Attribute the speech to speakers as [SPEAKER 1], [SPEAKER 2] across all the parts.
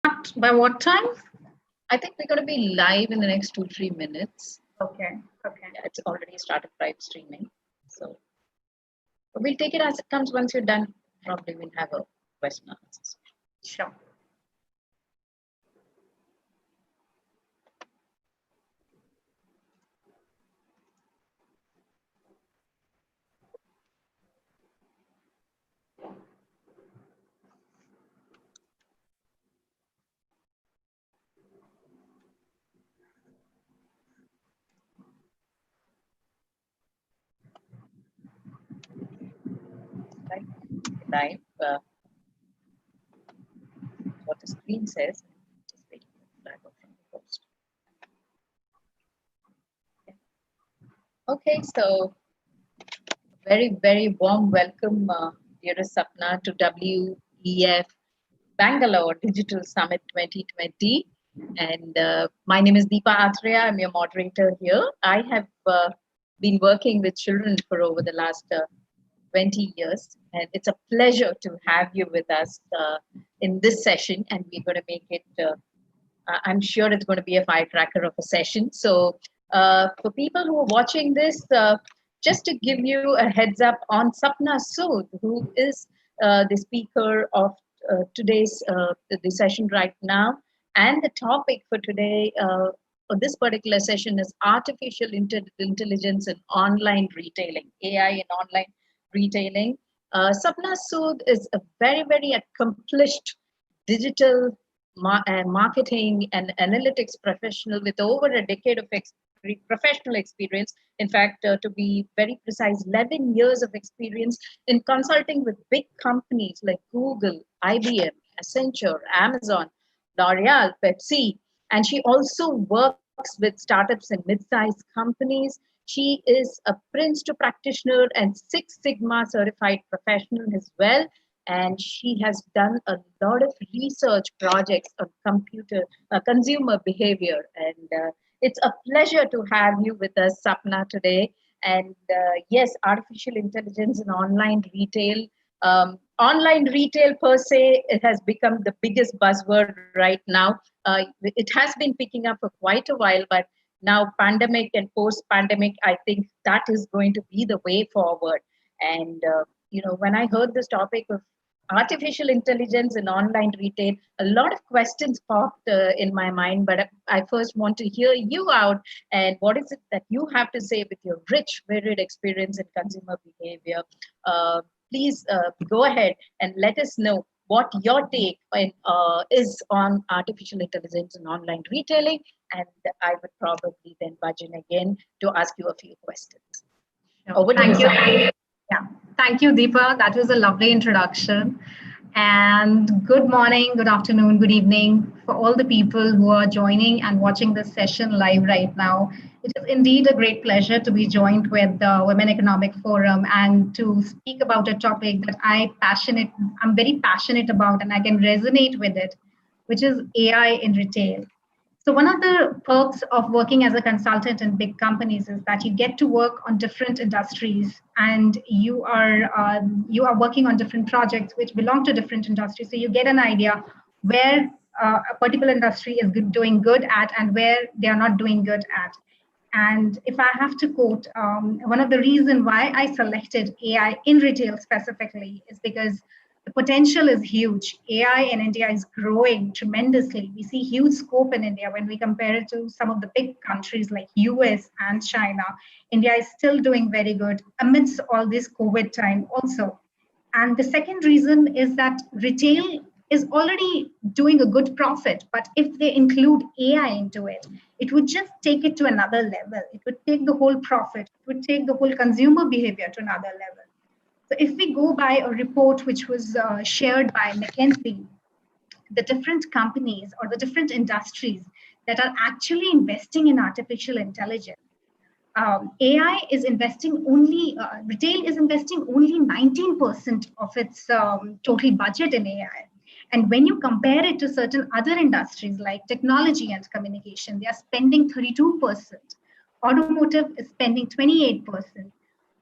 [SPEAKER 1] By what time? I think we're going to be live in the next 2-3 minutes.
[SPEAKER 2] Okay.
[SPEAKER 1] Yeah, it's already started live streaming. So we'll take it as it comes. Once you're done, probably we'll have a question and answers.
[SPEAKER 2] Sure.
[SPEAKER 1] Live. What the screen says. Just wait for the flag from the host. Okay, so very warm welcome, dearest Sapna, to WEF Bangalore Digital Summit 2020. And my name is Deepa Atreya. I'm your moderator here. I have been working with children for over the last 20 years. And it's a pleasure to have you with us in this session. And we're going to make it, I'm sure it's going to be a firecracker of a session. So for people who are watching this, just to give you a heads up on Sapna Sood, who is the speaker of today's the session right now. And the topic for today, for this particular session, is artificial intelligence in online retailing, AI in online retailing. Sapna Sood is a very accomplished digital marketing and analytics professional with over a decade of professional experience. In fact, to be very precise, 11 years of experience in consulting with big companies like Google, IBM, Accenture, Amazon, L'Oreal, Pepsi. And she also works with startups and mid-sized companies. She is a Prince to practitioner and Six Sigma certified professional as well. And she has done a lot of research projects on consumer behavior. And it's a pleasure to have you with us, Sapna, today. And yes, artificial intelligence in online retail. Online retail per se, it has become the biggest buzzword right now. It has been picking up for quite a while, but now pandemic and post-pandemic, I think that is going to be the way forward. And when I heard this topic of artificial intelligence in online retail, a lot of questions popped in my mind, but I first want to hear you out. And what is it that you have to say with your rich, varied experience in consumer behavior? Please go ahead and let us know what your take is on artificial intelligence in online retailing. And I would probably then budge in again to ask you a few questions.
[SPEAKER 2] Over to you. Yeah, thank you, Deepa. That was a lovely introduction. And good morning, good afternoon, good evening for all the people who are joining and watching this session live right now. It is indeed a great pleasure to be joined with the Women Economic Forum and to speak about a topic that I'm very passionate about, and I can resonate with it, which is AI in retail. So one of the perks of working as a consultant in big companies is that you get to work on different industries, and you are working on different projects which belong to different industries. So you get an idea where a particular industry is doing good at and where they are not doing good at. And if I have to quote, one of the reasons why I selected AI in retail specifically is because the potential is huge. AI in India is growing tremendously. We see huge scope in India when we compare it to some of the big countries like US and China. India is still doing very good amidst all this COVID time also. And the second reason is that retail is already doing a good profit, but if they include AI into it, it would just take it to another level. It would take the whole profit, it would take the whole consumer behavior to another level. So if we go by a report which was shared by McKinsey, the different companies or the different industries that are actually investing in artificial intelligence, AI is investing only, retail is investing only 19% of its total budget in AI. And when you compare it to certain other industries like technology and communication, they are spending 32%. Automotive is spending 28%.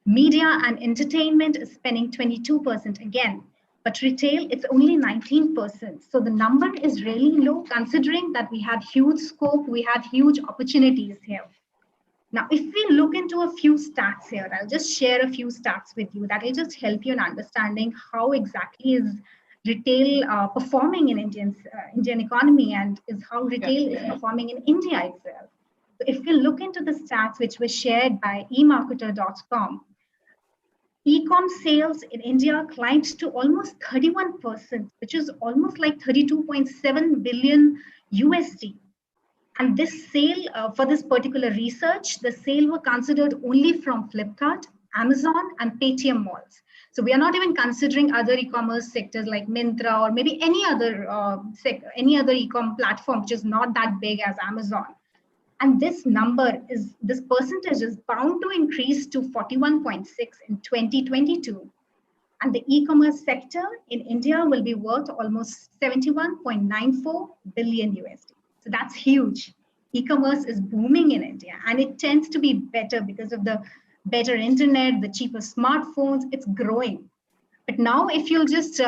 [SPEAKER 2] Media and entertainment is spending 22% again. But retail, it's only 19%. So the number is really low considering that we had huge scope, we had huge opportunities here. Now, if we look into a few stats here, I'll just share a few stats with you that will just help you in understanding how exactly is retail performing in Indian economy, and is how retail is performing in India itself. So if we look into the stats which were shared by emarketer.com, e-com sales in India climbed to almost 31%, which is almost like 32.7 billion USD. And this sale, for this particular research, the sale were considered only from Flipkart, Amazon, and Paytm malls. So we are not even considering other e-commerce sectors like Myntra or maybe any other e-com platform which is not that big as Amazon. And this percentage is bound to increase to 41.6 in 2022. And the e-commerce sector in India will be worth almost 71.94 billion USD. So that's huge. E-commerce is booming in India, and it tends to be better because of the better internet, the cheaper smartphones. It's growing. But now, if you'll just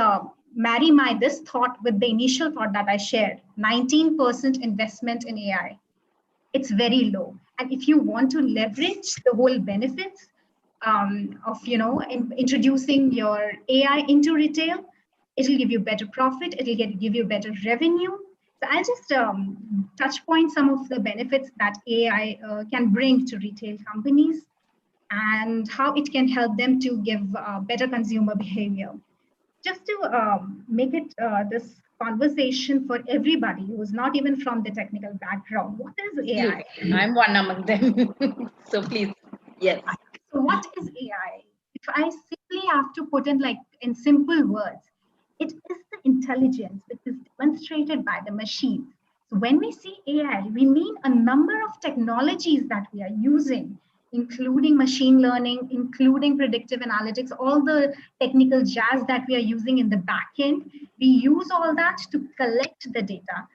[SPEAKER 2] marry this thought with the initial thought that I shared, 19% investment in AI, it's very low. And if you want to leverage the whole benefits of introducing your AI into retail, it'll give you better profit. It'll give you better revenue. So I'll just touch point some of the benefits that AI can bring to retail companies and how it can help them to give better consumer behavior. Just to make it this conversation for everybody who's not even from the technical background, what is AI?
[SPEAKER 1] I'm one among them. So please, yes.
[SPEAKER 2] So what is AI? If I simply have to put in simple words, it is the intelligence which is demonstrated by the machine. So when we see AI, we mean a number of technologies that we are using, including machine learning, including predictive analytics, all the technical jazz that we are using in the back end. We use all that to collect the data,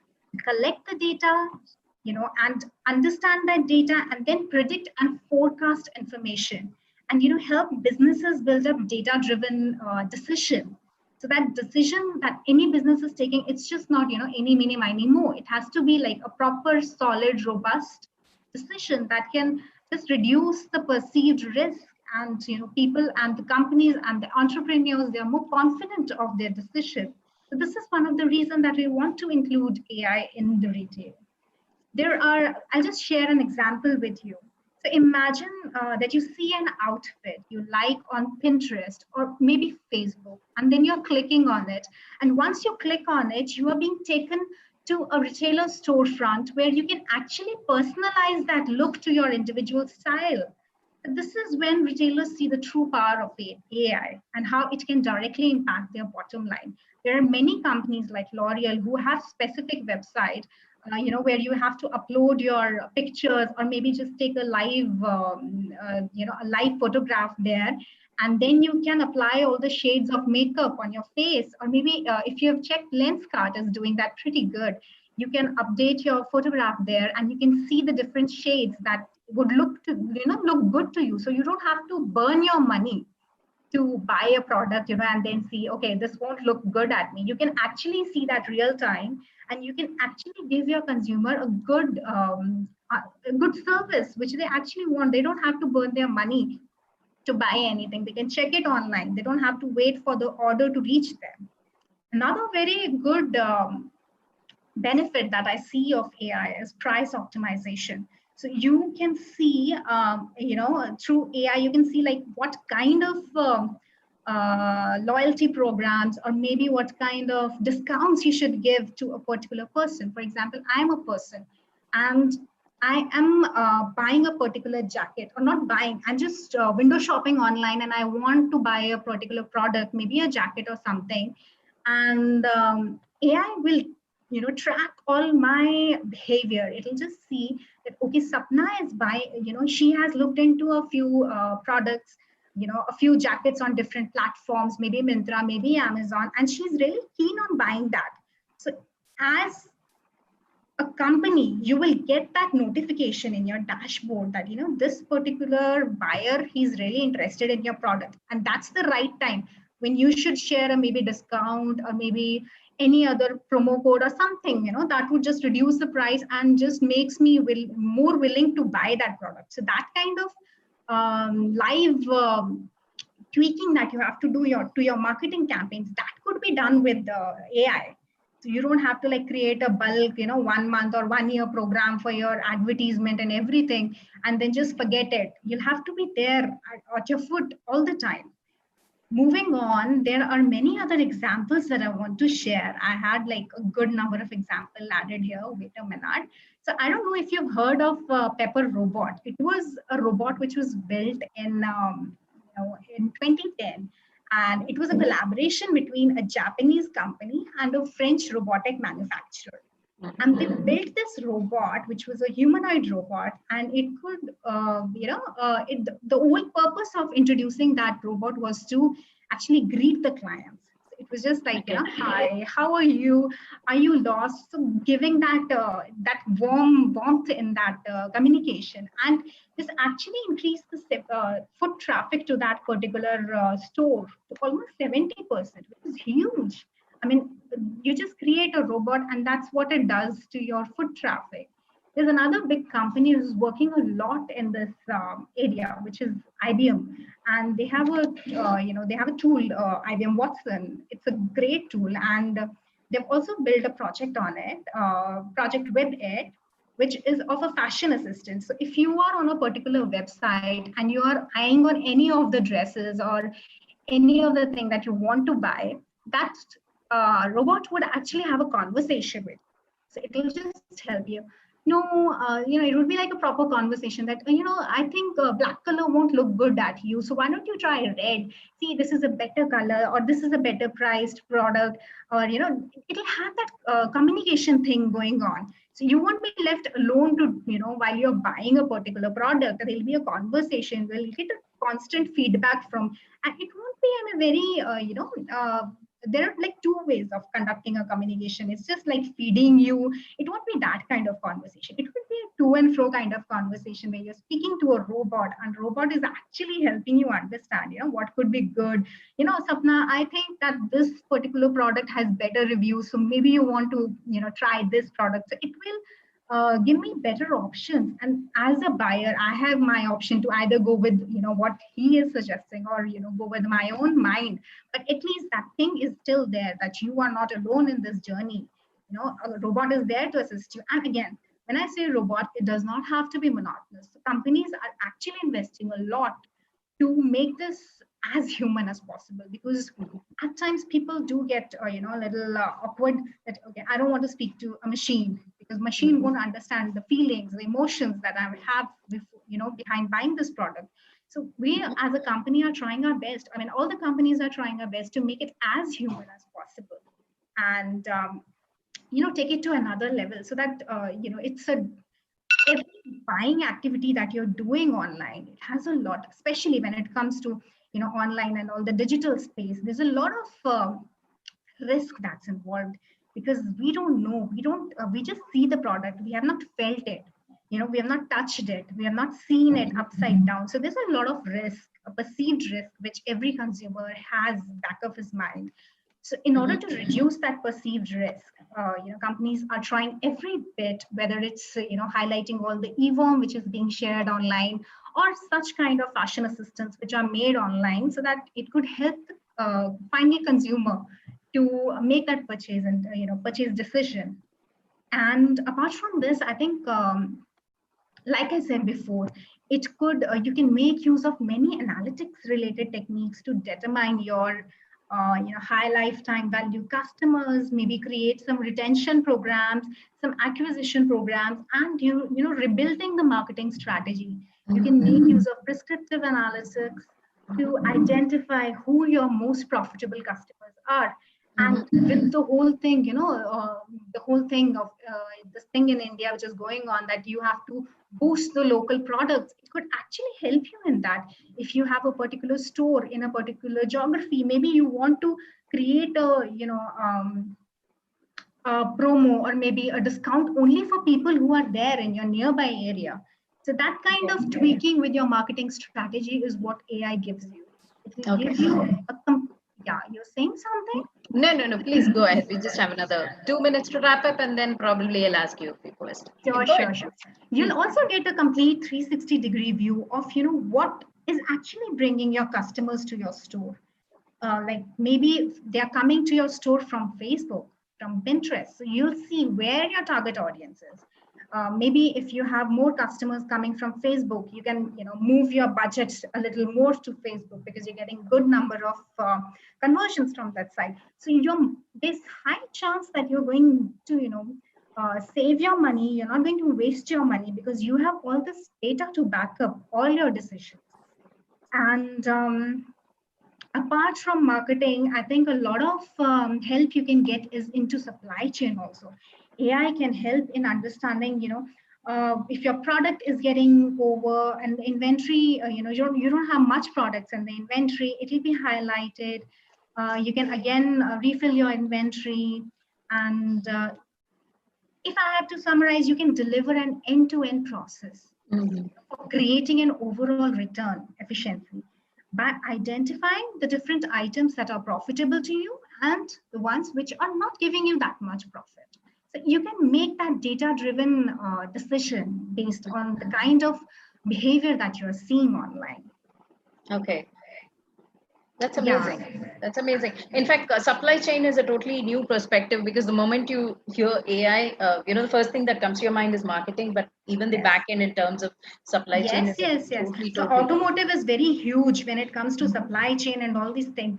[SPEAKER 2] and understand that data, and then predict and forecast information, and help businesses build up data-driven decision. So that decision that any business is taking, it's just not any, mini, miny, mo. It has to be like a proper, solid, robust decision that can just reduce the perceived risk, and people and the companies and the entrepreneurs, they are more confident of their decision. So this is one of the reasons that we want to include AI in the retail. I'll just share an example with you. So imagine that you see an outfit you like on Pinterest or maybe Facebook, and then you're clicking on it. And once you click on it, you are being taken to a retailer storefront where you can actually personalize that look to your individual style. This is when retailers see the true power of AI and how it can directly impact their bottom line. There are many companies like L'Oreal who have specific website, where you have to upload your pictures or maybe just take a live, a live photograph there. And then you can apply all the shades of makeup on your face, or maybe if you have checked, Lenskart is doing that pretty good. You can update your photograph there, and you can see the different shades that would look good to you. So you don't have to burn your money to buy a product, and then see, okay, this won't look good at me. You can actually see that real time, and you can actually give your consumer a good service, which they actually want. They don't have to burn their money to buy anything. They can check it online. They don't have to wait for the order to reach them. Another very good benefit that I see of AI is price optimization. So you can see, through AI, you can see like what kind of loyalty programs, or maybe what kind of discounts you should give to a particular person. For example, I'm a person and I am buying a particular jacket, or not buying, I'm just window shopping online, and I want to buy a particular product, maybe a jacket or something. And AI will track all my behavior. It'll just see that, okay, Sapna is buying, she has looked into a few products, a few jackets on different platforms, maybe Myntra, maybe Amazon, and she's really keen on buying that. So as a company, you will get that notification in your dashboard that, this particular buyer, he's really interested in your product. And that's the right time when you should share a maybe discount or maybe any other promo code or something, that would just reduce the price and just makes me more willing to buy that product. So that kind of live tweaking that you have to do to your marketing campaigns, that could be done with the AI. So you don't have to like create a bulk, 1 month or 1 year program for your advertisement and everything, and then just forget it. You'll have to be there at your foot all the time. Moving on, there are many other examples that I want to share. I had like a good number of examples added here. Wait a minute. So I don't know if you've heard of Pepper Robot. It was a robot which was built in 2010, and it was a collaboration between a Japanese company and a French robotic manufacturer. And they built this robot, which was a humanoid robot, and it could, the whole purpose of introducing that robot was to actually greet the clients. So it was just like, hi, how are you? Are you lost? So giving that warmth in that communication, and this actually increased the foot traffic to that particular store to almost 70%, which is huge. I mean, you just create a robot and that's what it does to your foot traffic. There's another big company who's working a lot in this area, which is IBM, and they have a tool, IBM Watson. It's a great tool, and they've also built a project on it, project with it, which is of a fashion assistant. So if you are on a particular website and you are eyeing on any of the dresses or any of the thing that you want to buy, that robot would actually have a conversation with you. So it will just help you. It would be like a proper conversation that, I think black color won't look good at you. So why don't you try red? See, this is a better color, or this is a better priced product, or, it'll have that communication thing going on. So you won't be left alone to, while you're buying a particular product, there'll be a conversation, we'll get a constant feedback from, and it won't be in a very, there are like two ways of conducting a communication. It's just like feeding you. It won't be that kind of conversation. It would be a to and fro kind of conversation where you're speaking to a robot, and robot is actually helping you understand, what could be good. Sapna, I think that this particular product has better reviews, so maybe you want to, try this product. So it will give me better options, and as a buyer I have my option to either go with what he is suggesting, or go with my own mind. But at least that thing is still there, that you are not alone in this journey. A robot is there to assist you. And again, when I say robot, it does not have to be monotonous. So companies are actually investing a lot to make this as human as possible, because at times people do get a little awkward that, okay, I don't want to speak to a machine, because machine won't understand the feelings, the emotions that I have before, behind buying this product. So we as a company are trying our best. I mean, all the companies are trying our best to make it as human as possible, and take it to another level, so that it's a every buying activity that you're doing online, it has a lot, especially when it comes to online and all the digital space. There's a lot of risk that's involved, because we don't know, we just see the product, we have not felt it, we have not touched it, we have not seen it upside down. So there's a lot of risk, a perceived risk, which every consumer has back of his mind. So in order to reduce that perceived risk, companies are trying every bit, whether it's highlighting all the e-worm which is being shared online, or such kind of fashion assistants which are made online, so that it could help finally consumer to make that purchase and purchase decision. And apart from this, I think, like I said before, it could you can make use of many analytics related techniques to determine your high lifetime value customers, maybe create some retention programs, some acquisition programs, and rebuilding the marketing strategy. You can make use of prescriptive analysis to identify who your most profitable customers are. And with the whole thing, the whole thing of this thing in India which is going on, that you have to boost the local products, it could actually help you in that. If you have a particular store in a particular geography, maybe you want to create a promo or maybe a discount only for people who are there in your nearby area. So that kind of tweaking with your marketing strategy is what AI gives you. It will give you Yeah, you're saying something?
[SPEAKER 1] No. Please go ahead. We just have another 2 minutes to wrap up, and then probably I'll ask you a few questions. Yeah,
[SPEAKER 2] Sure,
[SPEAKER 1] go ahead.
[SPEAKER 2] sure, sure. You'll
[SPEAKER 1] Please.
[SPEAKER 2] also get a complete 360-degree view of, what is actually bringing your customers to your store. Like maybe they're coming to your store from Facebook, from Pinterest. So you'll see where your target audience is. Maybe if you have more customers coming from Facebook, you can move your budget a little more to Facebook because you're getting good number of conversions from that site. So there's high chance that you're going to save your money. You're not going to waste your money because you have all this data to back up all your decisions. And apart from marketing, I think a lot of help you can get is into supply chain also. AI can help in understanding, if your product is getting over and the inventory, you don't have much products in the inventory, it will be highlighted. You can again refill your inventory. And if I have to summarize, you can deliver an end-to-end process for creating an overall return efficiently by identifying the different items that are profitable to you and the ones which are not giving you that much profit. So you can make that data-driven decision based on the kind of behavior that you're seeing online.
[SPEAKER 1] Okay. That's
[SPEAKER 2] Yeah.
[SPEAKER 1] amazing. That's amazing. In fact, supply chain is a totally new perspective because the moment you hear AI, the first thing that comes to your mind is marketing, but even the
[SPEAKER 2] Yes.
[SPEAKER 1] back end in terms of supply chain
[SPEAKER 2] Yes,
[SPEAKER 1] is a
[SPEAKER 2] yes, yes.
[SPEAKER 1] totally,
[SPEAKER 2] So
[SPEAKER 1] totally.
[SPEAKER 2] automotive is very huge when it comes to supply chain and all these things.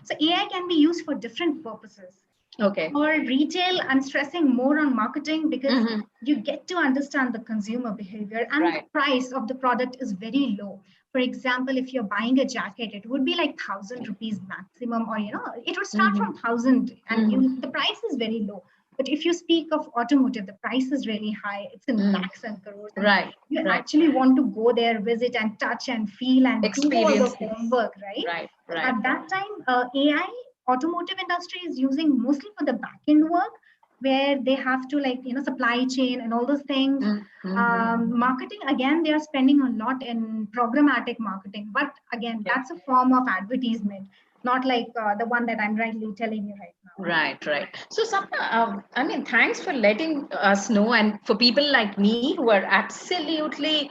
[SPEAKER 2] So AI can be used for different purposes.
[SPEAKER 1] Okay.
[SPEAKER 2] For retail, I'm stressing more on marketing because you get to understand the consumer behavior and
[SPEAKER 1] Right.
[SPEAKER 2] the price of the product is very low. For example, if you're buying a jacket, it would be like 1,000 rupees maximum, or it would start from 1,000, and the price is very low. But if you speak of automotive, the price is really high. It's in lakhs and crores. And
[SPEAKER 1] Right.
[SPEAKER 2] you
[SPEAKER 1] Right.
[SPEAKER 2] actually want to go there, visit and touch and feel and do all the
[SPEAKER 1] Experience things.
[SPEAKER 2] homework, right?
[SPEAKER 1] Right.
[SPEAKER 2] So
[SPEAKER 1] Right.
[SPEAKER 2] at that time, AI automotive industry is using mostly for the back end work where they have to supply chain and all those things. Marketing, again, they are spending a lot in programmatic marketing, but again, that's a form of advertisement, not like the one that I'm rightly telling you right now.
[SPEAKER 1] Right. So, Sapna, thanks for letting us know, and for people like me who are absolutely,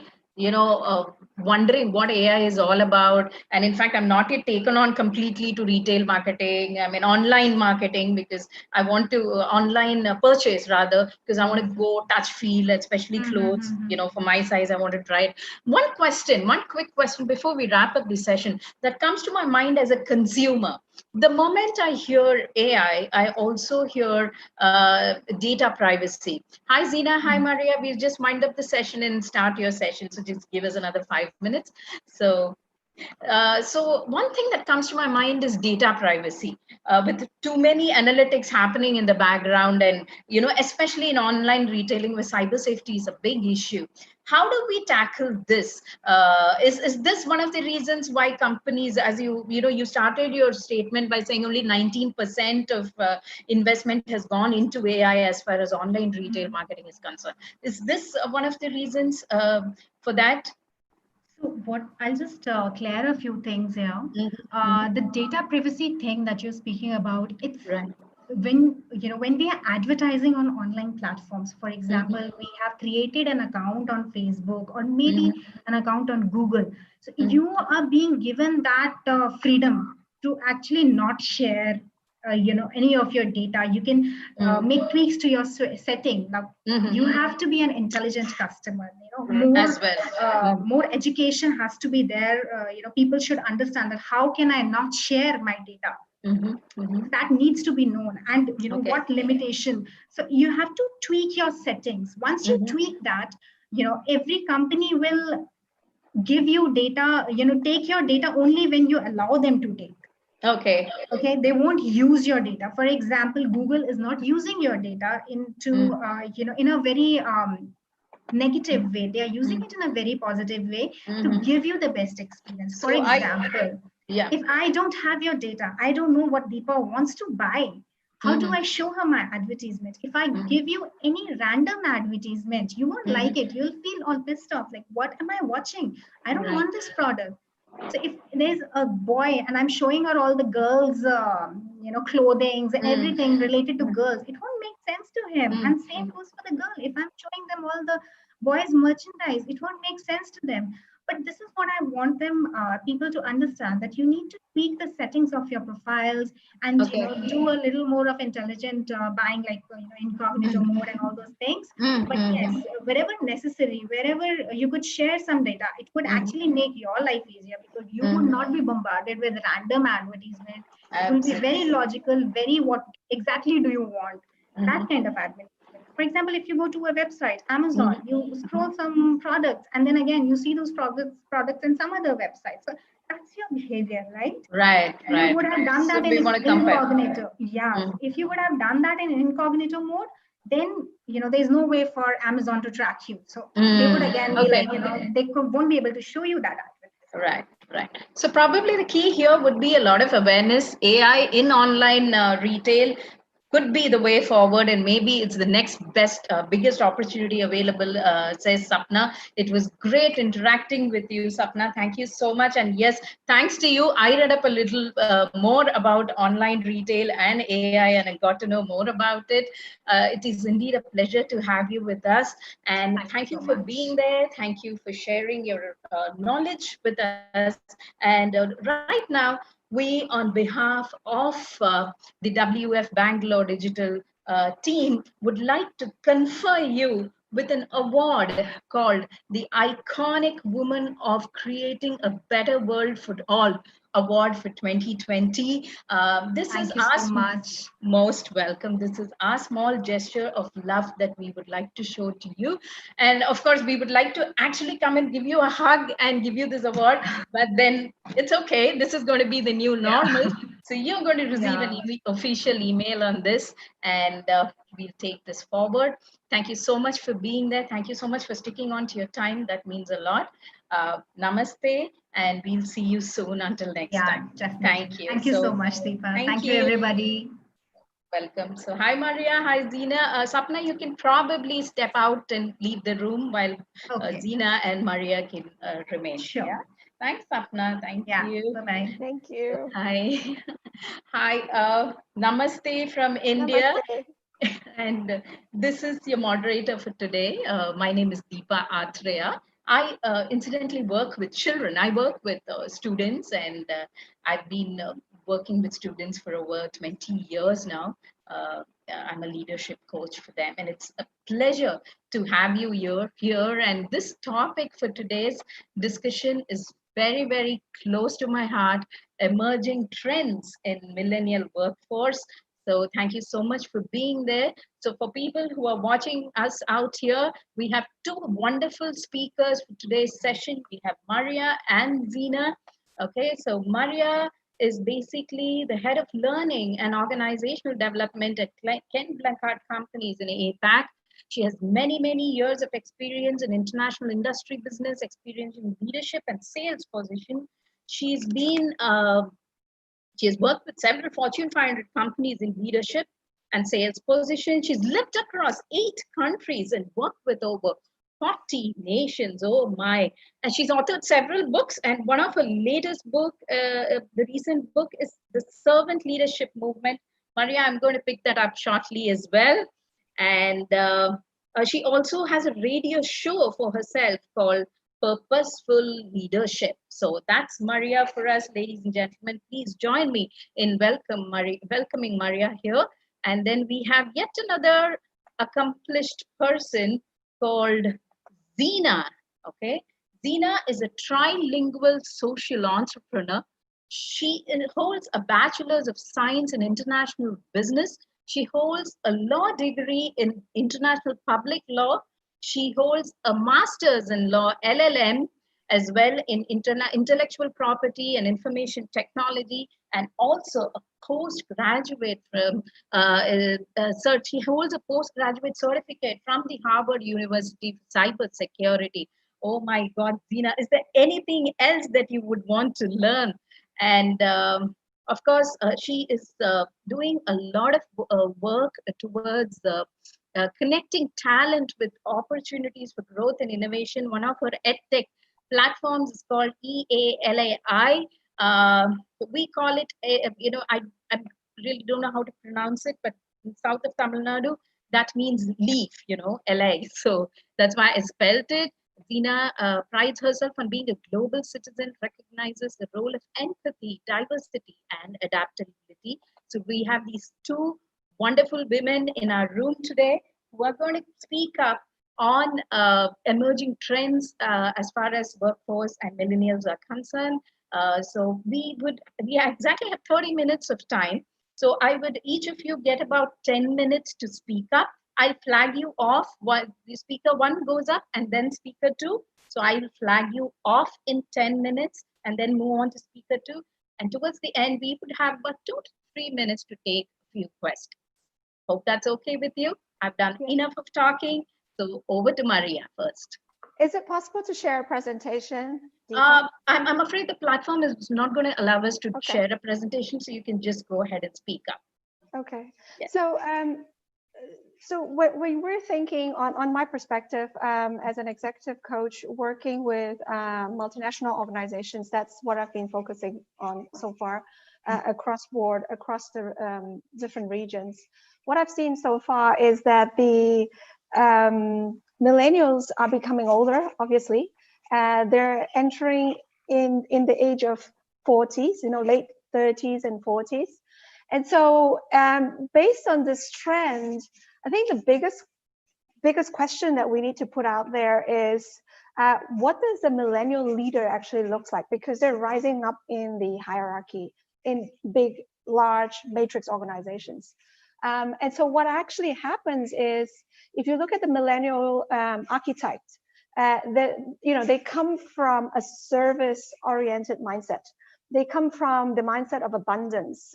[SPEAKER 1] wondering what AI is all about. And in fact, I'm not yet taken on completely to retail marketing. Online marketing, because I want to online purchase rather, because I want to go touch, feel, especially clothes. For my size, I want to try it. One quick question before we wrap up this session that comes to my mind as a consumer. The moment I hear AI, I also hear data privacy. Hi, Zina. Hi, Maria. We'll just wind up the session and start your session. So just give us another 5 minutes. So one thing that comes to my mind is data privacy. With too many analytics happening in the background, and especially in online retailing, where cyber safety is a big issue. How do we tackle this? Is this one of the reasons why companies, as you started your statement by saying only 19% of investment has gone into AI as far as online retail marketing is concerned? Is this one of the reasons for that?
[SPEAKER 2] So what I'll just clear a few things here. The data privacy thing that you're speaking about, it's
[SPEAKER 1] Right.
[SPEAKER 2] when we are advertising on online platforms. For example, we have created an account on Facebook or maybe an account on Google. So you are being given that freedom to actually not share any of your data. You can make tweaks to your setting. Now you have to be an intelligent customer.
[SPEAKER 1] As well.
[SPEAKER 2] More education has to be there. People should understand that how can I not share my data. That needs to be known, and
[SPEAKER 1] Okay.
[SPEAKER 2] what limitation. So you have to tweak your settings. Once you tweak that, every company will give you data, take your data only when you allow them to take.
[SPEAKER 1] Okay.
[SPEAKER 2] They won't use your data. For example, Google is not using your data into in a very negative way. They are using it in a very positive way to give you the best experience. For
[SPEAKER 1] So
[SPEAKER 2] example, if I don't have your data, I don't know what Deepa wants to buy. How do I show her my advertisement? If I give you any random advertisement, you won't like it. You'll feel all pissed off. Like, what am I watching? I don't want this product. So if there's a boy and I'm showing her all the girls, clothing and
[SPEAKER 1] Mm,
[SPEAKER 2] everything related to
[SPEAKER 1] mm,
[SPEAKER 2] girls, it won't make sense to him.
[SPEAKER 1] mm,
[SPEAKER 2] And same goes for the girl. If I'm showing them all the boys' merchandise, it won't make sense to them. But this is what I want them, people to understand, that you need to tweak the settings of your profiles and
[SPEAKER 1] okay.
[SPEAKER 2] do a little more of intelligent buying, like incognito
[SPEAKER 1] Mm,
[SPEAKER 2] mode and all those things.
[SPEAKER 1] mm,
[SPEAKER 2] But
[SPEAKER 1] mm,
[SPEAKER 2] yes,
[SPEAKER 1] mm,
[SPEAKER 2] wherever necessary, wherever you could share some data, it would
[SPEAKER 1] mm,
[SPEAKER 2] actually make your life easier, because you would
[SPEAKER 1] mm.
[SPEAKER 2] not be bombarded with random advertisement. It will be very
[SPEAKER 1] Absolutely.
[SPEAKER 2] logical, very what exactly do you want, that
[SPEAKER 1] Mhm,
[SPEAKER 2] kind of admin. For example, if you go to a website, Amazon,
[SPEAKER 1] mhm,
[SPEAKER 2] you scroll some products, and then again you see those products in some other website. So that's your behavior, right?
[SPEAKER 1] right,
[SPEAKER 2] You
[SPEAKER 1] right,
[SPEAKER 2] would have
[SPEAKER 1] right.
[SPEAKER 2] done
[SPEAKER 1] So
[SPEAKER 2] that
[SPEAKER 1] we
[SPEAKER 2] in
[SPEAKER 1] want to compare.
[SPEAKER 2] incognito. Yes.
[SPEAKER 1] Mm.
[SPEAKER 2] If you would have done that in incognito mode, then there's no way for Amazon to track you. So they would
[SPEAKER 1] Mm.
[SPEAKER 2] again be
[SPEAKER 1] Okay.
[SPEAKER 2] like, won't be able to show you that
[SPEAKER 1] Right, right. So probably the key here would be a lot of awareness. AI in online retail could be the way forward, and maybe it's the next best, biggest opportunity available, says Sapna. It was great interacting with you, Sapna. Thank you so much. And yes, thanks to you, I read up a little more about online retail and AI, and I got to know more about it. It is indeed a pleasure to have you with us. And
[SPEAKER 2] Thank you
[SPEAKER 1] thank
[SPEAKER 2] so
[SPEAKER 1] you for
[SPEAKER 2] much.
[SPEAKER 1] being there. Thank you for sharing your knowledge with us. And right now, we, on behalf of the WF Bangalore Digital team, would like to confer you with an award called the Iconic Woman of Creating a Better World for All Award for 2020. This is
[SPEAKER 2] Thank you
[SPEAKER 1] our
[SPEAKER 2] so much.
[SPEAKER 1] most welcome. This is our small gesture of love that we would like to show to you. And of course, we would like to actually come and give you a hug and give you this award, but then it's okay. This is going to be the new
[SPEAKER 2] Yeah.
[SPEAKER 1] normal. So you're going to receive an
[SPEAKER 2] Yeah.
[SPEAKER 1] official email on this, and we'll take this forward. Thank you so much for being there. Thank you so much for sticking on to your time. That means a lot. Namaste, and we'll see you soon. Until next
[SPEAKER 2] Yeah,
[SPEAKER 1] time.
[SPEAKER 2] definitely.
[SPEAKER 1] Thank you.
[SPEAKER 2] Thank you so
[SPEAKER 1] So,
[SPEAKER 2] much, Deepa.
[SPEAKER 1] thank
[SPEAKER 2] Thank you,
[SPEAKER 1] you.
[SPEAKER 2] everybody.
[SPEAKER 1] Welcome. So, hi Maria, hi Zina. Sapna, you can probably step out and leave the room while
[SPEAKER 2] Okay.
[SPEAKER 1] Zina and Maria can remain.
[SPEAKER 2] Sure.
[SPEAKER 1] Yeah. Thanks, Sapna. Thank
[SPEAKER 2] Yeah.
[SPEAKER 1] you.
[SPEAKER 2] Bye bye.
[SPEAKER 3] Thank you.
[SPEAKER 1] Hi. Hi. Namaste from India.
[SPEAKER 3] Namaste.
[SPEAKER 1] And this is your moderator for today. My name is Deepa Atreya. I incidentally work with children. I work with students, and I've been working with students for over 20 years now. I'm a leadership coach for them, and it's a pleasure to have you here. And this topic for today's discussion is very, very close to my heart: emerging trends in millennial workforce. So thank you so much for being there. So for people who are watching us out here, we have two wonderful speakers for today's session. We have Maria and Zina. Okay, so Maria is basically the head of learning and organizational development at Ken Blanchard Companies in APAC. She has many, many years of experience in international industry business, experience in leadership and sales position. She's been she has worked with several Fortune 500 companies in leadership and sales positions. She's lived across 8 countries and worked with over 40 nations. Oh my. And she's authored several books. And one of her latest book, the recent book, is The Servant Leadership Movement. Maria, I'm going to pick that up shortly as well. And she also has a radio show for herself called Purposeful Leadership. So that's Maria for us, ladies and gentlemen. Please join me in welcoming Maria here. And then we have yet another accomplished person called Zina. Okay, Zina is a trilingual social entrepreneur. She holds a bachelor's of science in international business. She holds a law degree in international public law. She holds a master's in law, LLM, as well in intellectual property and information technology, and also a postgraduate from she holds a postgraduate certificate from the Harvard University for cyber security. Oh my God, Zina, is there anything else that you would want to learn? And of course, she is doing a lot of work towards connecting talent with opportunities for growth and innovation. One of her edtech platforms is called EALAI. We call it, I really don't know how to pronounce it, but in south of Tamil Nadu, that means leaf, LA. So that's why I spelled it. Zina prides herself on being a global citizen, recognizes the role of empathy, diversity, and adaptability. So we have these two wonderful women in our room today who are going to speak up on emerging trends as far as workforce and millennials are concerned. We exactly have 30 minutes of time. So I would each of you get about 10 minutes to speak up. I'll flag you off while the speaker one goes up and then speaker two. So I will flag you off in 10 minutes and then move on to speaker two. And towards the end, we would have about 2 to 3 minutes to take a few questions. Hope that's okay with you. I've done enough of talking. So over to Maria first.
[SPEAKER 3] Is it possible to share a presentation?
[SPEAKER 1] I'm afraid the platform is not going to allow us to share a presentation, so you can just go ahead and speak up.
[SPEAKER 3] Okay. Yes. So what we were thinking on my perspective as an executive coach working with multinational organizations, that's what I've been focusing on so far across board, across the different regions. What I've seen so far is that the millennials are becoming older, obviously. They're entering in the age of 40s, late 30s and 40s. And so based on this trend, I think the biggest question that we need to put out there is what does the millennial leader actually looks like? Because they're rising up in the hierarchy in big, large matrix organizations. And so what actually happens is, if you look at the millennial archetype, they come from a service-oriented mindset. They come from the mindset of abundance.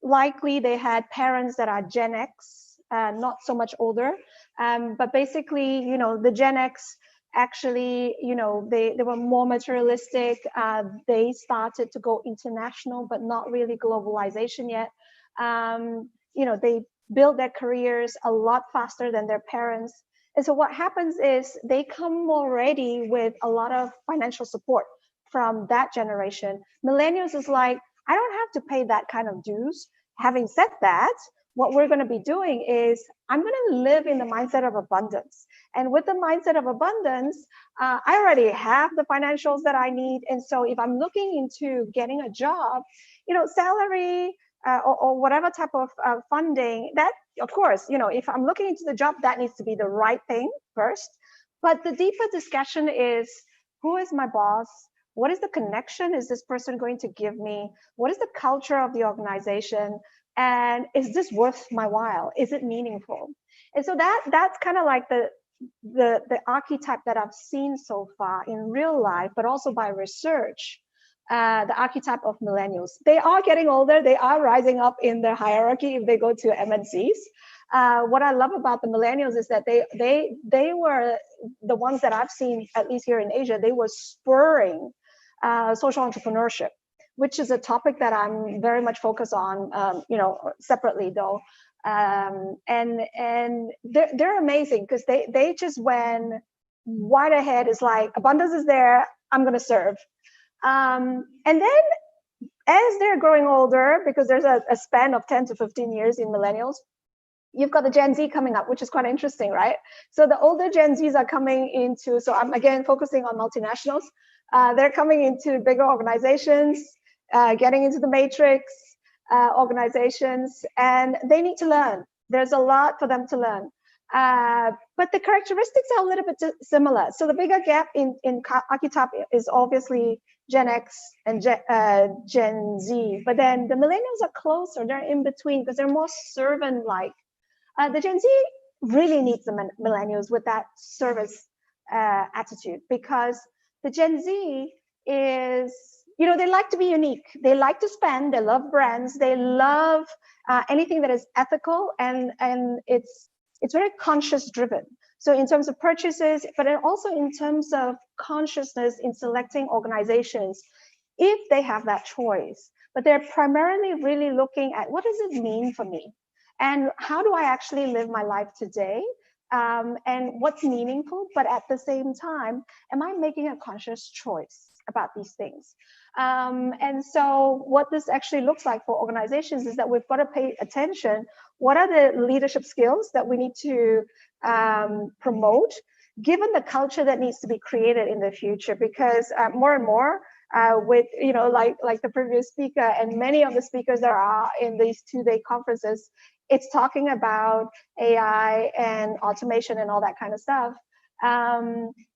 [SPEAKER 3] Likely they had parents that are Gen X, not so much older, but basically, the Gen X actually, they were more materialistic. They started to go international, but not really globalization yet. They build their careers a lot faster than their parents. And so what happens is they come already with a lot of financial support from that generation. Millennials is like, I don't have to pay that kind of dues. Having said that, what we're going to be doing is I'm going to live in the mindset of abundance. And with the mindset of abundance, I already have the financials that I need. And so if I'm looking into getting a job, salary, or whatever type of funding, that, of course, if I'm looking into the job, that needs to be the right thing first. But the deeper discussion is, who is my boss? What is the connection is this person going to give me? What is the culture of the organization? And is this worth my while? Is it meaningful? And so that's kind of like the archetype that I've seen so far in real life, but also by research. The archetype of millennials. They are getting older. They are rising up in the hierarchy if they go to MNCs. What I love about the millennials is that they were the ones that I've seen, at least here in Asia, they were spurring social entrepreneurship, which is a topic that I'm very much focused on, separately though. And they're amazing because they just went wide ahead. It's like abundance is there. I'm going to serve. And then as they're growing older, because there's a span of 10 to 15 years in millennials, you've got the Gen Z coming up, which is quite interesting, right? So the older Gen Zs are coming into, so I'm again focusing on multinationals. They're coming into bigger organizations, getting into the matrix organizations, and they need to learn. There's a lot for them to learn. But the characteristics are a little bit similar. So the bigger gap in archetype is obviously Gen X and Gen Z, but then the millennials are closer. They're in between because they're more servant-like. The Gen Z really needs the millennials with that service attitude, because the Gen Z is, they like to be unique. They like to spend. They love brands. They love anything that is ethical, and it's very conscious driven. So in terms of purchases, but also in terms of consciousness in selecting organizations, if they have that choice. But they're primarily really looking at, what does it mean for me? And how do I actually live my life today? and what's meaningful, but at the same time, am I making a conscious choice about these things? And so what this actually looks like for organizations is that we've got to pay attention. What are the leadership skills that we need to promote, given the culture that needs to be created in the future? Because more and more, with like the previous speaker and many of the speakers that are in these 2-day conferences, it's talking about AI and automation and all that kind of stuff.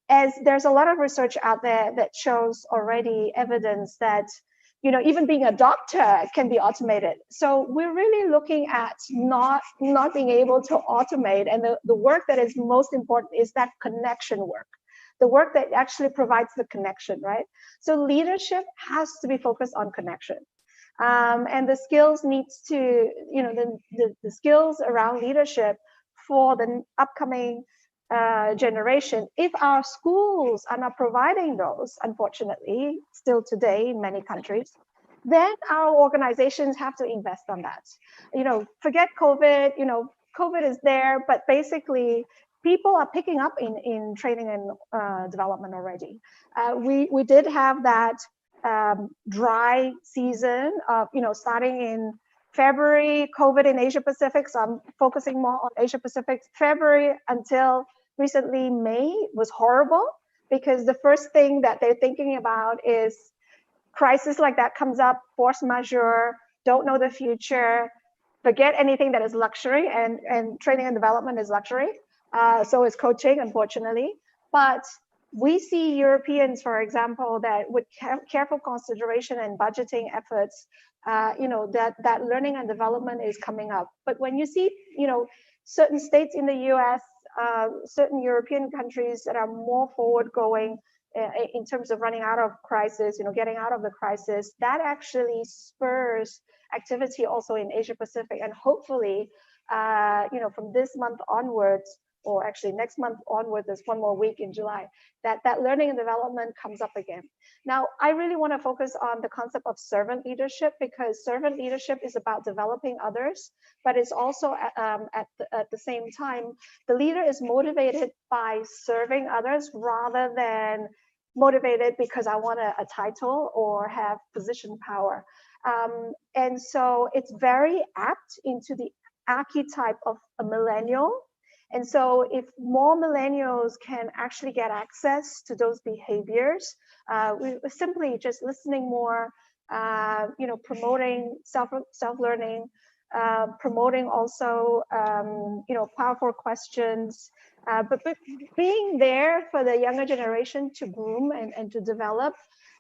[SPEAKER 3] As there's a lot of research out there that shows already evidence that even being a doctor can be automated. So we're really looking at not being able to automate, and the work that is most important is that connection work. The work that actually provides the connection, right? So leadership has to be focused on connection. And the skills needs to, the skills around leadership for the upcoming generation. If our schools are not providing those, unfortunately, still today in many countries, then our organizations have to invest on that. Forget COVID, COVID is there, but basically people are picking up in training and development already. We did have that dry season of, starting in February, COVID in Asia Pacific. So I'm focusing more on Asia Pacific. February until recently, May was horrible, because the first thing that they're thinking about is crisis like that comes up, force majeure, don't know the future, forget anything that is luxury, and training and development is luxury. So is coaching, unfortunately. But we see Europeans, for example, that with careful consideration and budgeting efforts, that learning and development is coming up. But when you see, certain states in the US, certain European countries that are more forward going in terms of running out of crisis, getting out of the crisis, that actually spurs activity also in Asia Pacific. And hopefully, from this month onwards, or actually next month onward, there's one more week in July, that learning and development comes up again. Now, I really want to focus on the concept of servant leadership, because servant leadership is about developing others, but it's also at the same time, the leader is motivated by serving others rather than motivated because I want a title or have position power. And so it's very apt into the archetype of a millennial. And so if more millennials can actually get access to those behaviors, we simply just listening more, promoting self-learning, promoting also, powerful questions, but being there for the younger generation to groom and to develop,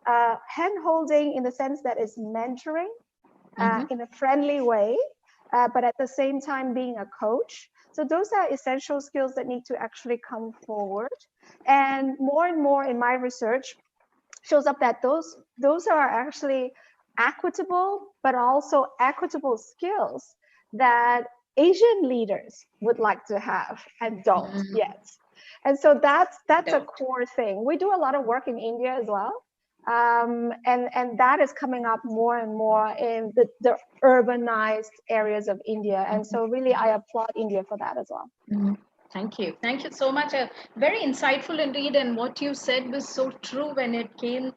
[SPEAKER 3] hand-holding in the sense that is mentoring in a friendly way, but at the same time being a coach. So those are essential skills that need to actually come forward. And more in my research shows up that those are actually equitable, but also equitable skills that Asian leaders would like to have and don't yet. And so that's a core thing. We do a lot of work in India as well. And that is coming up more and more in the urbanized areas of India. And so really, I applaud India for that as well.
[SPEAKER 1] Thank you. Thank you so much. Very insightful indeed. And what you said was so true when it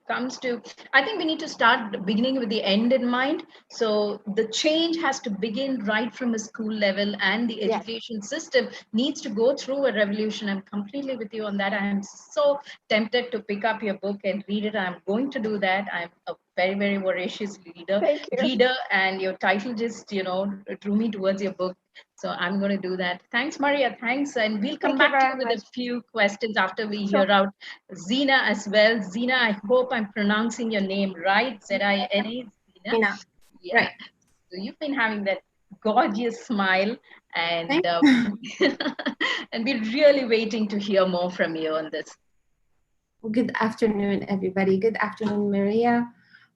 [SPEAKER 1] comes to, I think we need to start beginning with the end in mind. So the change has to begin right from a school level, and the education system needs to go through a revolution. I'm completely with you on that. I'm so tempted to pick up your book and read it. I'm going to do that. I'm a very, very voracious reader, and your title just, drew me towards your book. So I'm going to do that. Thanks, Maria. Thanks. And we'll come back to you with a few questions after we hear out Zina as well. Zina, I hope I'm pronouncing your name right. Z-I-N-A, Zina. Yeah. Right. So you've been having that gorgeous smile, and and we're really waiting to hear more from you on this.
[SPEAKER 4] Well, good afternoon, everybody. Good afternoon, Maria,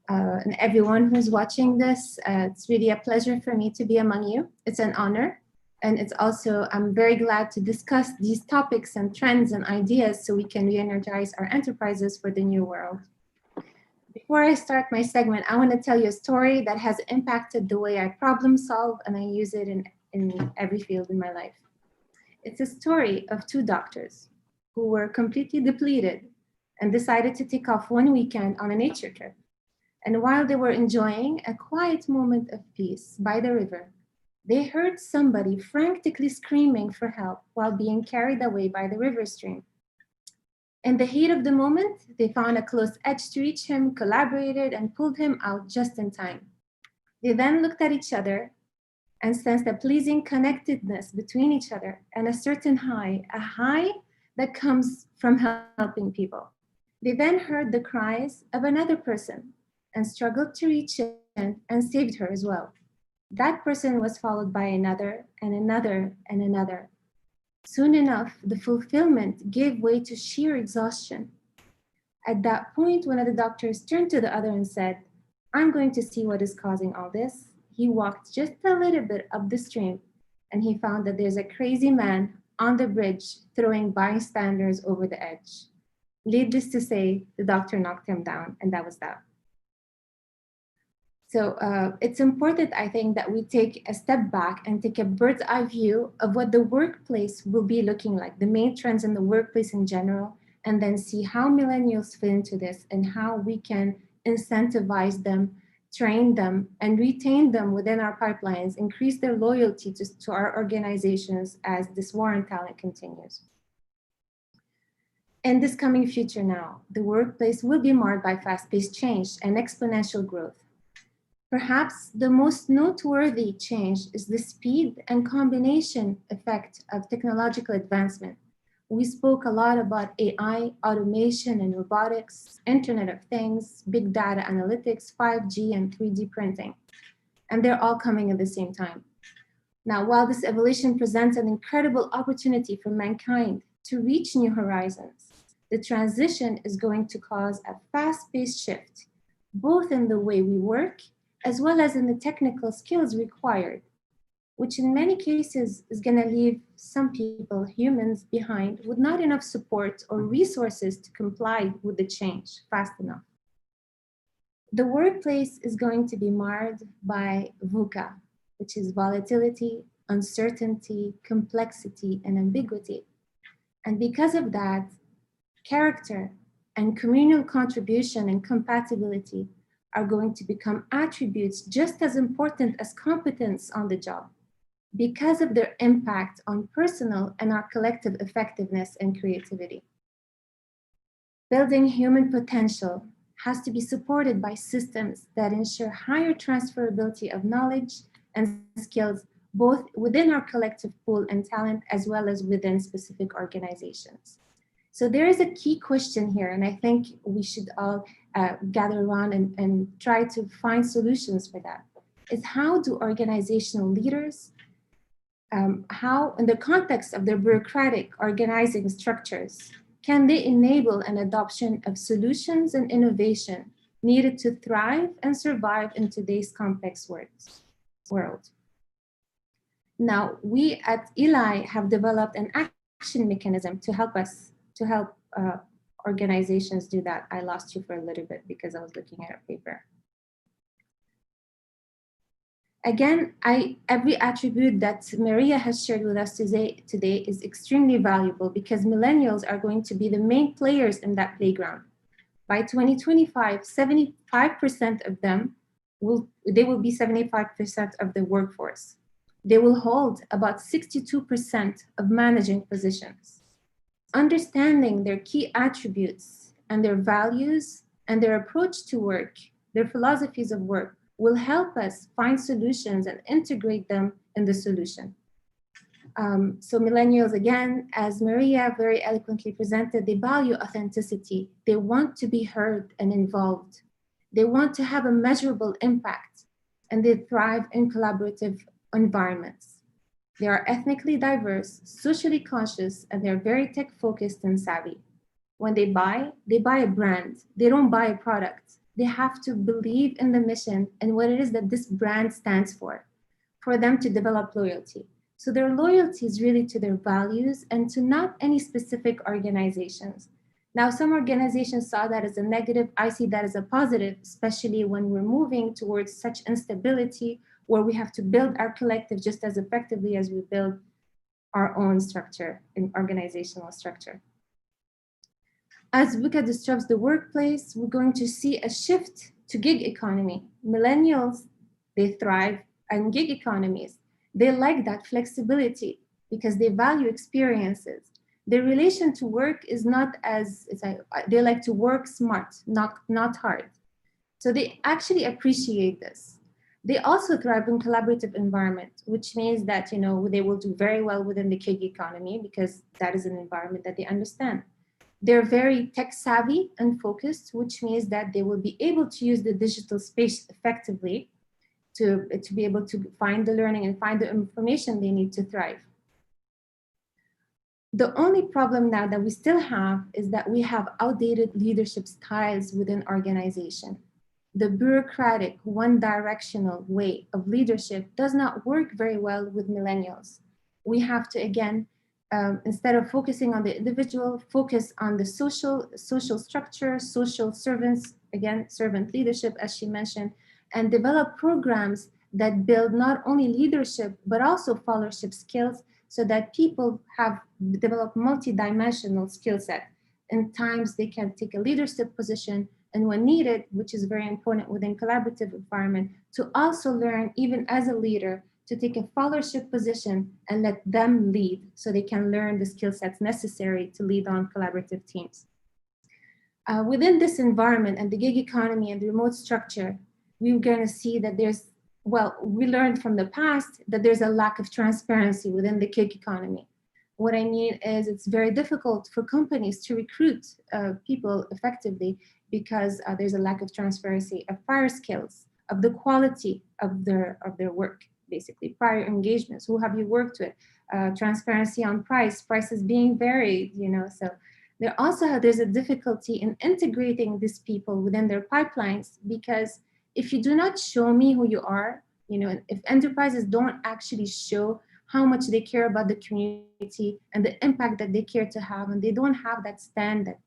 [SPEAKER 4] and everyone who's watching this. It's really a pleasure for me to be among you. It's an honor. And it's also, I'm very glad to discuss these topics and trends and ideas so we can re-energize our enterprises for the new world. Before I start my segment, I want to tell you a story that has impacted the way I problem solve, and I use it in every field in my life. It's a story of two doctors who were completely depleted and decided to take off one weekend on a nature trip. And while they were enjoying a quiet moment of peace by the river, they heard somebody frantically screaming for help while being carried away by the river stream. In the heat of the moment, they found a close edge to reach him, collaborated, and pulled him out just in time. They then looked at each other and sensed a pleasing connectedness between each other and a certain high, a high that comes from helping people. They then heard the cries of another person and struggled to reach in and saved her as well. That person was followed by another and another and another. Soon enough, the fulfillment gave way to sheer exhaustion. At that point, one of the doctors turned to the other and said, "I'm going to see what is causing all this." He walked just a little bit up the stream and he found that there's a crazy man on the bridge throwing bystanders over the edge. Needless to say, the doctor knocked him down, and that was that. So it's important, I think, that we take a step back and take a bird's eye view of what the workplace will be looking like, the main trends in the workplace in general, and then see how millennials fit into this and how we can incentivize them, train them, and retain them within our pipelines, increase their loyalty to our organizations as this war on talent continues. In this coming future now, the workplace will be marred by fast-paced change and exponential growth. Perhaps the most noteworthy change is the speed and combination effect of technological advancement. We spoke a lot about AI, automation and robotics, Internet of Things, big data analytics, 5G and 3D printing, and they're all coming at the same time. Now, while this evolution presents an incredible opportunity for mankind to reach new horizons, the transition is going to cause a fast-paced shift, both in the way we work as well as in the technical skills required, which in many cases is going to leave some people, humans, behind with not enough support or resources to comply with the change fast enough. The workplace is going to be marred by VUCA, which is volatility, uncertainty, complexity, and ambiguity. And because of that, character and communal contribution and compatibility are going to become attributes just as important as competence on the job because of their impact on personal and our collective effectiveness and creativity. Building human potential has to be supported by systems that ensure higher transferability of knowledge and skills, both within our collective pool and talent, as well as within specific organizations. So there is a key question here, and I think we should all gather around and try to find solutions for that, is how do organizational leaders, how in the context of their bureaucratic organizing structures, can they enable an adoption of solutions and innovation needed to thrive and survive in today's complex world? Now, we at Eli have developed an action mechanism to help organizations do that. I lost you for a little bit because I was looking at a paper. Again, every attribute that Maria has shared with us today is extremely valuable because millennials are going to be the main players in that playground. By 2025, 75% of them will be 75% of the workforce. They will hold about 62% of managing positions. Understanding their key attributes and their values and their approach to work, their philosophies of work, will help us find solutions and integrate them in the solution. So millennials, again, as Maria very eloquently presented, they value authenticity. They want to be heard and involved. They want to have a measurable impact, and they thrive in collaborative environments. They are ethnically diverse, socially conscious, and they're very tech-focused and savvy. When they buy a brand. They don't buy a product. They have to believe in the mission and what it is that this brand stands for them to develop loyalty. So their loyalty is really to their values and to not any specific organizations. Now, some organizations saw that as a negative. I see that as a positive, especially when we're moving towards such instability where we have to build our collective just as effectively as we build our own structure, in organizational structure. As VUCA disrupts the workplace, we're going to see a shift to gig economy. Millennials, they thrive on gig economies. They like that flexibility because they value experiences. Their relation to work is not as, they like to work smart, not hard. So they actually appreciate this. They also thrive in collaborative environment, which means that, they will do very well within the gig economy because that is an environment that they understand. They're very tech savvy and focused, which means that they will be able to use the digital space effectively to be able to find the learning and find the information they need to thrive. The only problem now that we still have is that we have outdated leadership styles within organization. The bureaucratic, one-directional way of leadership does not work very well with millennials. We have to, again, instead of focusing on the individual, focus on the social structure, social servants, again, servant leadership, as she mentioned, and develop programs that build not only leadership, but also followership skills so that people have developed multi-dimensional skill set. In times they can take a leadership position, and when needed, which is very important within collaborative environment, to also learn, even as a leader, to take a followership position and let them lead so they can learn the skill sets necessary to lead on collaborative teams. Within this environment and the gig economy and the remote structure, we're going to see that we learned from the past that there's a lack of transparency within the gig economy. What I mean is it's very difficult for companies to recruit people effectively because there's a lack of transparency of prior skills, of the quality of their work. Basically, prior engagements, who have you worked with, transparency on prices being varied, so there's a difficulty in integrating these people within their pipelines, because if you do not show me who you are, if enterprises don't actually show how much they care about the community and the impact that they care to have, and they don't have that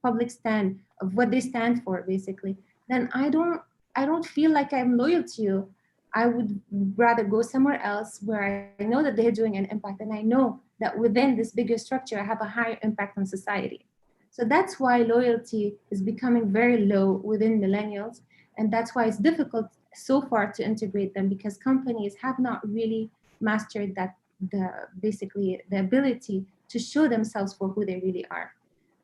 [SPEAKER 4] public stand of what they stand for, basically, then I don't feel like I'm loyal to you. I would rather go somewhere else where I know that they're doing an impact, and I know that within this bigger structure, I have a higher impact on society. So that's why loyalty is becoming very low within millennials. And that's why it's difficult so far to integrate them, because companies have not really mastered basically the ability to show themselves for who they really are.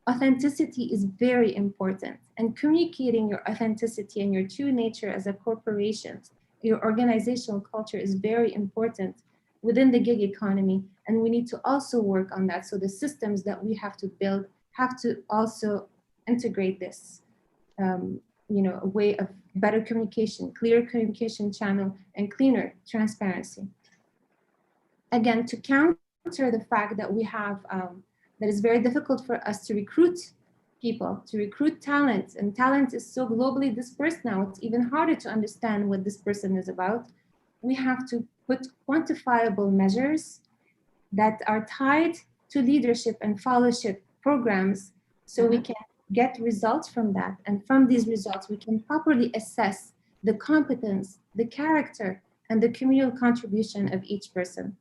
[SPEAKER 4] Authenticity is very important, and communicating your authenticity and your true nature as a corporation, your organizational culture is very important within the gig economy, and we need to also work on that. So the systems that we have to build have to also integrate this, a way of better communication, clear communication channel, and cleaner transparency. Again, to counter the fact that we have, that it's very difficult for us to recruit people, to recruit talent, and talent is so globally dispersed now, it's even harder to understand what this person is about. We have to put quantifiable measures that are tied to leadership and followership programs, so we can get results from that. And from these results, we can properly assess the competence, the character, and the communal contribution of each person.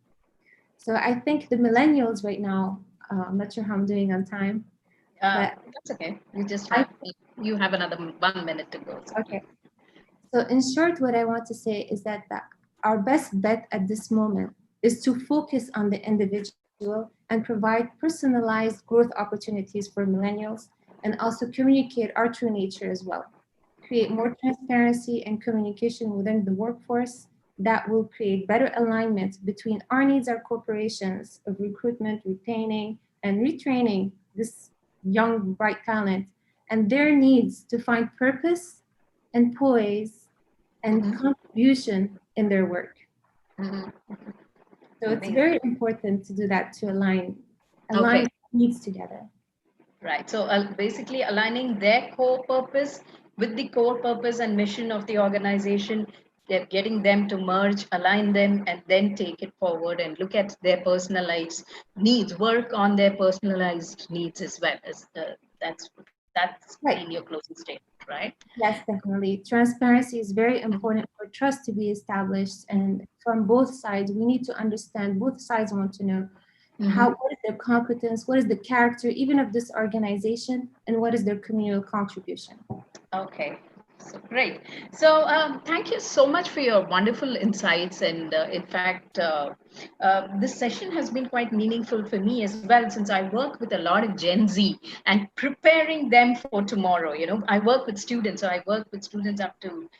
[SPEAKER 4] So I think the millennials right now, I'm not sure how I'm doing on time.
[SPEAKER 1] That's okay. You have another 1 minute to go. So.
[SPEAKER 4] Okay. So in short, what I want to say is that our best bet at this moment is to focus on the individual and provide personalized growth opportunities for millennials, and also communicate our true nature as well. Create more transparency and communication within the workforce that will create better alignment between our needs, our corporations of recruitment, retaining, and retraining this young, bright talent, and their needs to find purpose and poise and contribution in their work. So it's very important to do that, to align needs together.
[SPEAKER 1] Right. So basically aligning their core purpose with the core purpose and mission of the organization, they're getting them to merge, align them, and then take it forward and look at their personalized needs, work on their personalized needs as well. As that's
[SPEAKER 4] right.
[SPEAKER 1] In your closing statement, right?
[SPEAKER 4] Yes, definitely. Transparency is very important for trust to be established, and from both sides, we need to understand, both sides want to know What is their competence, what is the character even of this organization, and what is their communal contribution.
[SPEAKER 1] Okay, so great. So thank you so much for your wonderful insights. And in fact, this session has been quite meaningful for me as well, since I work with a lot of Gen Z and preparing them for tomorrow. You know, I work with students, so I work with students up to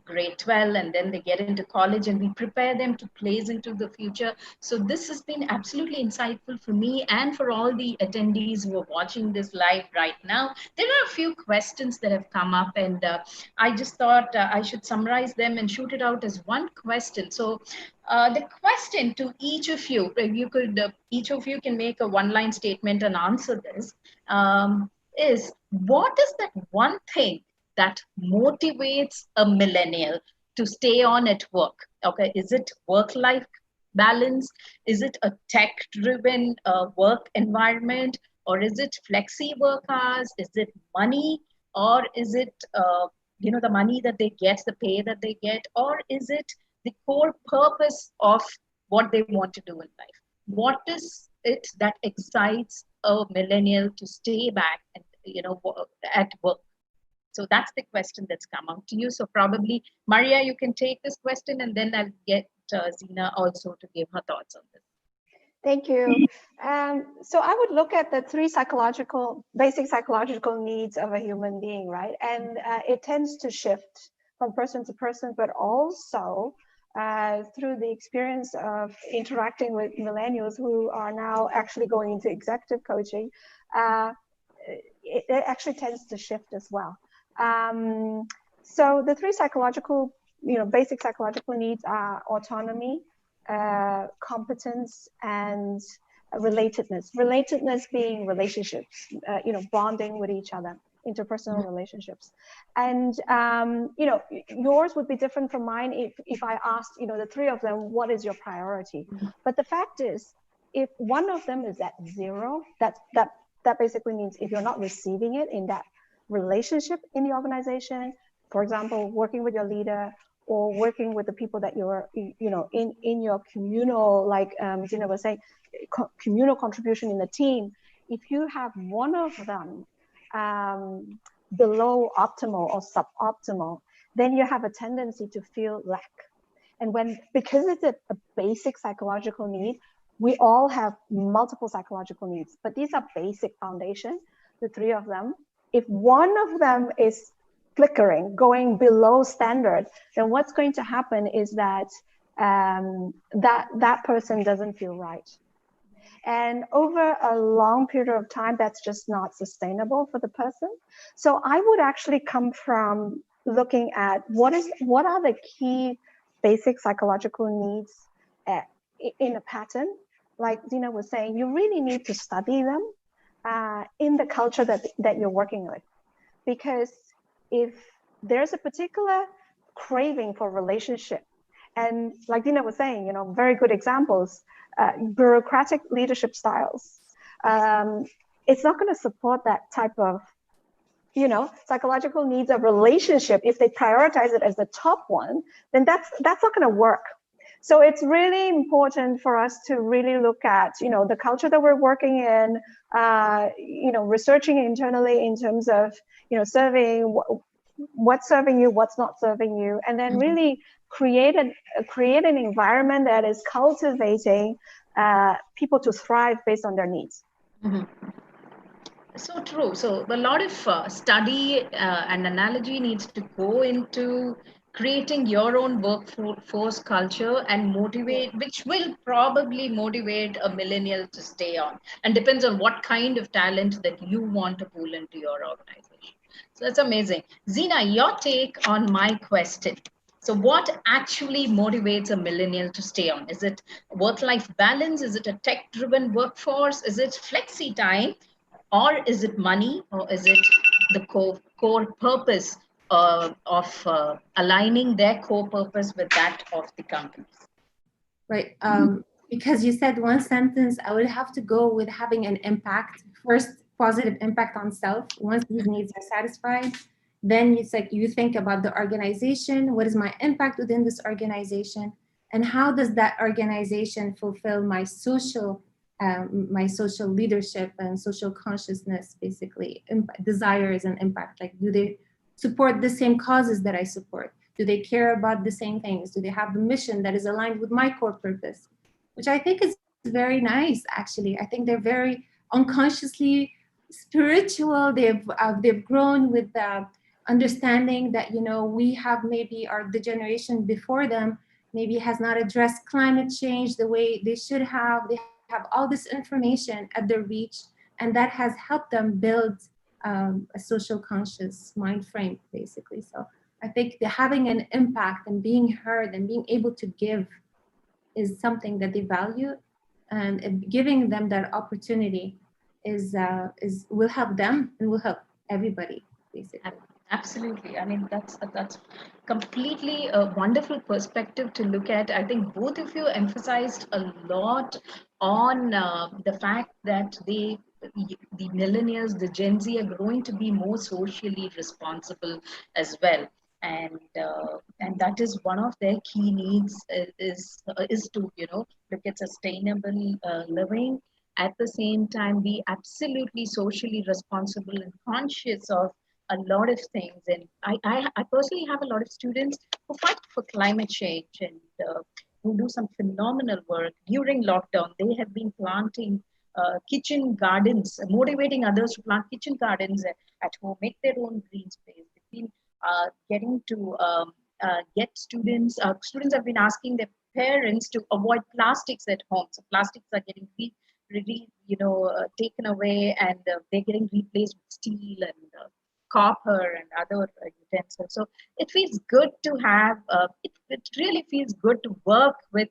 [SPEAKER 1] grade 12, and then they get into college, and we prepare them to place into the future. So this has been absolutely insightful for me and for all the attendees who are watching this live right now. There are a few questions that have come up, and I just thought I should summarize them and shoot it out as one question. So the question to each of you, if you could, each of you can make a one-line statement and answer this, is what is that one thing that motivates a millennial to stay on at work? Okay, is it work-life balance? Is it a tech-driven work environment? Or is it flexi work hours? Is it money? Or is it, the money that they get, the pay that they get? Or is it the core purpose of what they want to do in life? What is it that excites a millennial to stay back and, at work? So that's the question that's come out to you. So probably, Maria, you can take this question, and then I'll get Zina also to give her thoughts on this.
[SPEAKER 3] Thank you. So I would look at the three basic psychological needs of a human being, right? And it tends to shift from person to person, but also through the experience of interacting with millennials who are now actually going into executive coaching, it actually tends to shift as well. So the three basic psychological needs are autonomy, competence, and relatedness. Relatedness being relationships, bonding with each other, interpersonal relationships. And, yours would be different from mine if I asked, the three of them, what is your priority? But the fact is, if one of them is at zero, that basically means if you're not receiving it in that relationship in the organization, for example, working with your leader or working with the people that you're, in your communal, like Zina was saying, communal contribution in the team, if you have one of them below optimal or suboptimal, then you have a tendency to feel lack. And because it's a basic psychological need, we all have multiple psychological needs, but these are basic foundation, the three of them. If one of them is flickering, going below standard, then what's going to happen is that that person doesn't feel right. And over a long period of time, that's just not sustainable for the person. So I would actually come from looking at what are the key basic psychological needs in a pattern. Like Zina was saying, you really need to study them in the culture that you're working with. Because if there's a particular craving for relationship, and like Dina was saying, very good examples, bureaucratic leadership styles, it's not going to support that type of, psychological needs of relationship. If they prioritize it as the top one, then that's not going to work. So it's really important for us to really look at, the culture that we're working in, researching internally in terms of, serving what's serving you, what's not serving you, and then really create an environment that is cultivating people to thrive based on their needs.
[SPEAKER 1] So true. So a lot of study and analogy needs to go into creating your own workforce culture and motivate, which will probably motivate a millennial to stay on, and depends on what kind of talent that you want to pull into your organization. So that's amazing. Zina, your take on my question. So what actually motivates a millennial to stay on? Is it work-life balance? Is it a tech-driven workforce? Is it flexi time? Or is it money? Or is it the core purpose of aligning their core purpose with that of the company?
[SPEAKER 4] Right. Because you said one sentence, I would have to go with having an impact. First, positive impact on self. Once these needs are satisfied, then you think about the organization. What is my impact within this organization? And how does that organization fulfill my social my social leadership and social consciousness, basically desires and impact. Like, do they support the same causes that I support? Do they care about the same things? Do they have the mission that is aligned with my core purpose? Which I think is very nice, actually. I think they're very unconsciously spiritual. They've grown with the understanding that, you know, we have maybe the generation before them maybe has not addressed climate change the way they should have. They have all this information at their reach, and that has helped them build a social conscious mind frame, basically. So I think having an impact and being heard and being able to give is something that they value, and giving them that opportunity will help them and will help everybody, basically.
[SPEAKER 1] Absolutely. I mean, that's completely a wonderful perspective to look at. I think both of you emphasized a lot on the fact that the millennials, the Gen Z, are growing to be more socially responsible as well. And that is one of their key needs, is to, you know, look at sustainable living, at the same time be absolutely socially responsible and conscious of a lot of things. And I personally have a lot of students who fight for climate change and who do some phenomenal work. During lockdown, they have been planting kitchen gardens, motivating others to plant kitchen gardens at home, make their own green space. They've been getting to get students have been asking their parents to avoid plastics at home. So plastics are getting taken away, and they're getting replaced with steel and copper and other utensils. So it feels good to have, it really feels good to work with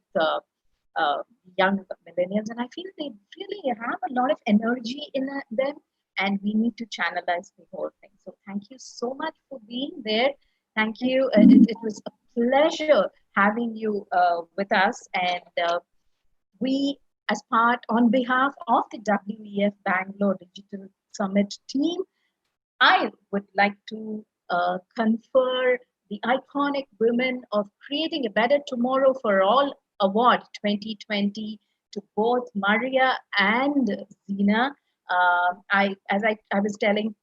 [SPEAKER 1] young millennials. And I feel they really have a lot of energy in them, and we need to channelize the whole thing. So thank you so much for being there. Thank you. It was a pleasure having you with us. And we, as part, on behalf of the WEF Bangalore Digital Summit team, I would like to confer the iconic Women of Creating a Better Tomorrow for All Award 2020 to both Maria and Zina. As I was telling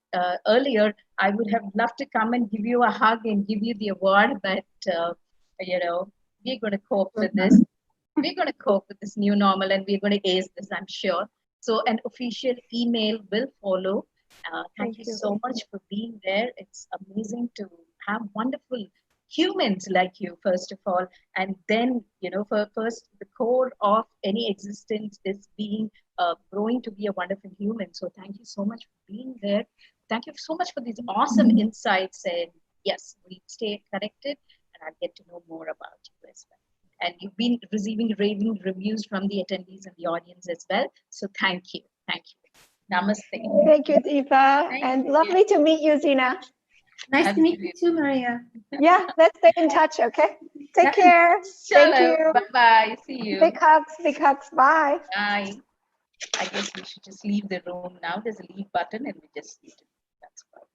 [SPEAKER 1] earlier, I would have loved to come and give you a hug and give you the award, but we're going to cope with this. We're going to cope with this new normal, and we're going to ace this, I'm sure. So an official email will follow. Thank you so much for being there. It's amazing to have wonderful humans like you, first of all. And then, first, the core of any existence is being growing to be a wonderful human. So thank you so much for being there. Thank you so much for these awesome insights. And yes, we stay connected, and I'll get to know more about you as well. And you've been receiving raving reviews from the attendees and the audience as well. So thank you. Thank you. Namaste.
[SPEAKER 3] Thank you, Deepa. And lovely to meet you, Zina.
[SPEAKER 4] Nice to meet you too, Maria.
[SPEAKER 3] Yeah, let's stay in touch, okay? Take care. Thank you.
[SPEAKER 1] Bye-bye. See you.
[SPEAKER 3] Big hugs, big hugs. Bye.
[SPEAKER 1] Bye. I guess we should just leave the room now. There's a leave button, and we just need to. That's fine.